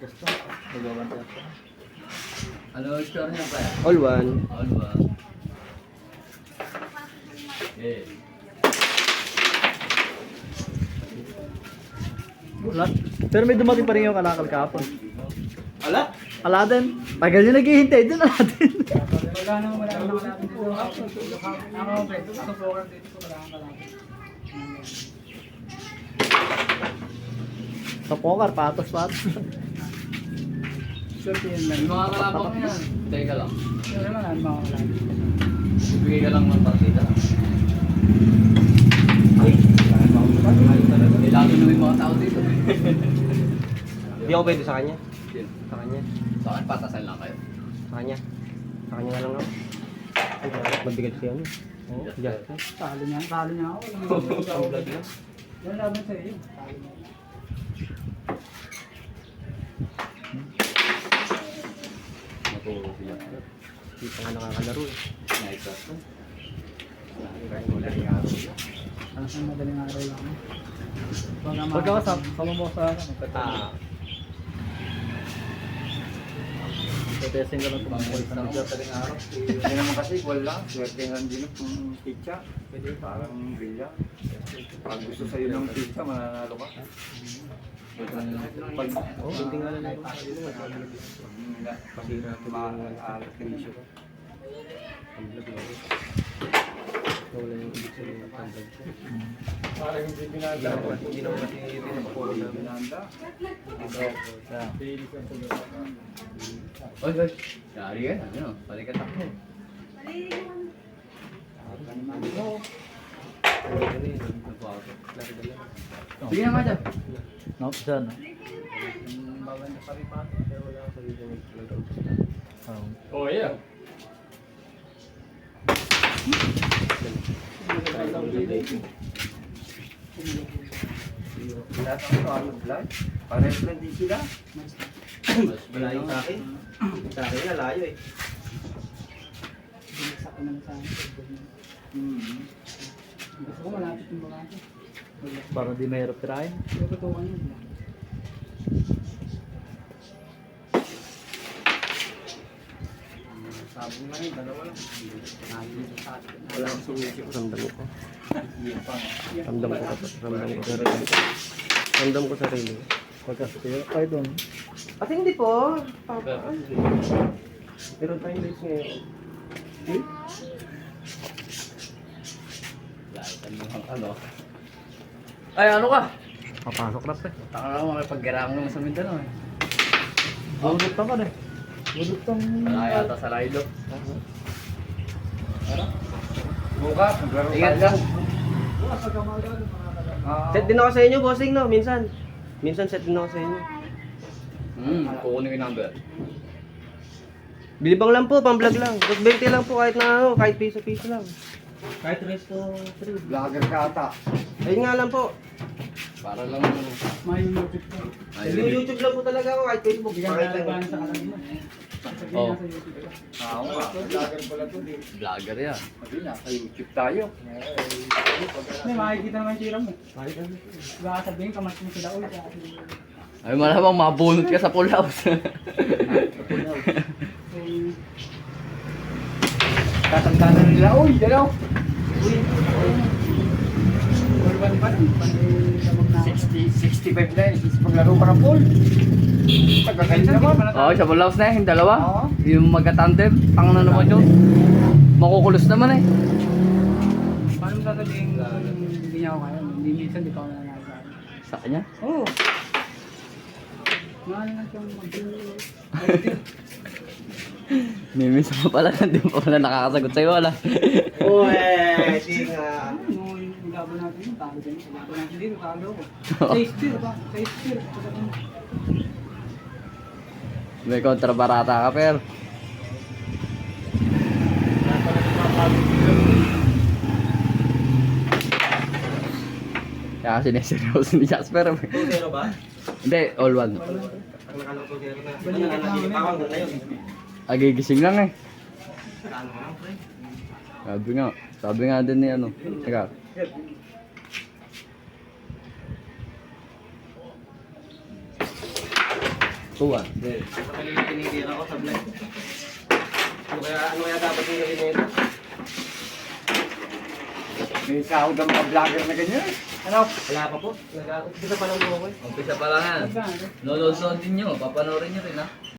Gusto. Nagawante ako. Ano score niya pa? All one. All ba? Eh. Wala. Pero may dumating pa rin yung kalakal kahapon. Ala? Ala din. Tagal yung naghihintay din ala din. Wala naman dito. Ako, program dito. Wala kang kalapit. Sa poker, patos. Sure, yun lang. Yung mga kalabang niya. Teka lang. Sure naman, ano mga kalapit. Bibigay ka lang ng partida. Eh, lalo na may mga tao dito. Hindi ako pwede sa kanya. Yun. Sa kanya. Sa akin, patasan lang kayo. Sa kanya. Sa kanya nga lang ako. Ay, mabigat siya. Oo. Yeah. Talo niya ako. Walang vlog na. Yan laban sa iyo. Talo niya. Maturo siya. Hindi pa nga nakakalaro eh. Nice shot to. Ang madaling araw lang. Pagka sama mo sa Ah. testing ka lang Pang tumukoy sa isang nandiyan. madaling araw. Hindi naman kasi wala. Swerte lang din kung pizza. Pwede parang bilya. Pag gusto sa'yo ng pizza, mananalo ka. Pag Oo, hindi nga lang ako. pasira ito maaalisyo ka. Ang vlog lang. Wala yung ibig sabihin ng vlog ko. Parang hindi binanda. Hindi naman kasi pinapakuli namin. Binanda. Oy, oy. Yari ka. Ano? Balik ka takbo. Sige na nga dyan. No, dyan. Maganda pa rin pa. Pero wala akong sarili ng nag-out. Oh. Oh, yeah. Lahat ang ito, ano, vlog? Parehas lang din sila. Mas malayo sa akin. Sa akin nga, layo eh. Binasa ko naman sa akin. Gusto ko malapit yung bakante. Para di mahirap tirahin. Pero tutukan yun. Sabi nga yun, dalawa lang. Wala akong sumisi ko. Ramdam ko. Ramdam ko sa sarili. Ramdam ko sa sarili. Pagka ay doon. At hindi po. Meron tayong days ngayon. Ano? Ay, ano ka? Papasok na pa eh. Taka na makipag-garang naman sa Mindanao eh. Budot ka na eh. Budot kang... Wala yata sa Lilo. Bukas, naglaro Ingat tayo. ka. Set din ako sa inyo, bossing, no? Minsan. Minsan set din ako sa inyo. Kukunin ko yung number. Bilibang lang po, pang-vlog lang. 20 lang po kahit na ano, kahit piso-piso lang. Kahit resto 3. Vlogger ka ata. Ayun nga lang po. Para lang May YouTube ko. Yung YouTube lang po talaga ako, kahit Facebook. Hindi ka Pakita nalalaban lang. sa kanila. Sasabihin Oh. na sa YouTube ko. Oo nga, vlogger pala to. Di. vlogger yan. Sabi na, sa YouTube tayo. Hindi, makikita naman yung tira mo. Baka sabihin, kamas mo sila ulit. Ay, malamang mabunot ka sa full house. Tatanda na nila, uy, dalaw. Urban pa rin. 65 na yun, is paglaro ka ng pool. Magkakalit naman. Oo, sa full house na yung dalawa. Oo. Yung magka-tandem. Tanga na naman yun. Makukulos naman eh. Paano mo sasabihin hindi niya ako kaya? Hindi minsan, di pa ako nangyari sa akin. Sa kanya? Oo. Mahal na siyang mag-dulo. Mimis mo pala. Hindi mo pala nakakasagot sa'yo. Wala. Uy, di nga. Nung ilaban natin yun, talo din. Ilaban natin dito, talo ko. Sa spear ba? Sa spear. May kontrabarata ka, pero. Kaya sineseryoso ni Jasper. 2-0 ba? Hindi, all one. Pag nakalaro 2-0 na. Nananaginip ako hanggang ngayon. Agigising lang eh. Ano lang, pre? Sabi nga din ni ano. Teka. Tuwa. Ito kanina tinitira ko sa vlog. Ano kaya dapat yung gawin nito? May sahod ang mga vlogger na ganyan. Ano? Wala pa po. Umpisa pa lang po ako eh. Umpisa pa lang yan. Nanonood din nyo. Papanoorin nyo rin ha.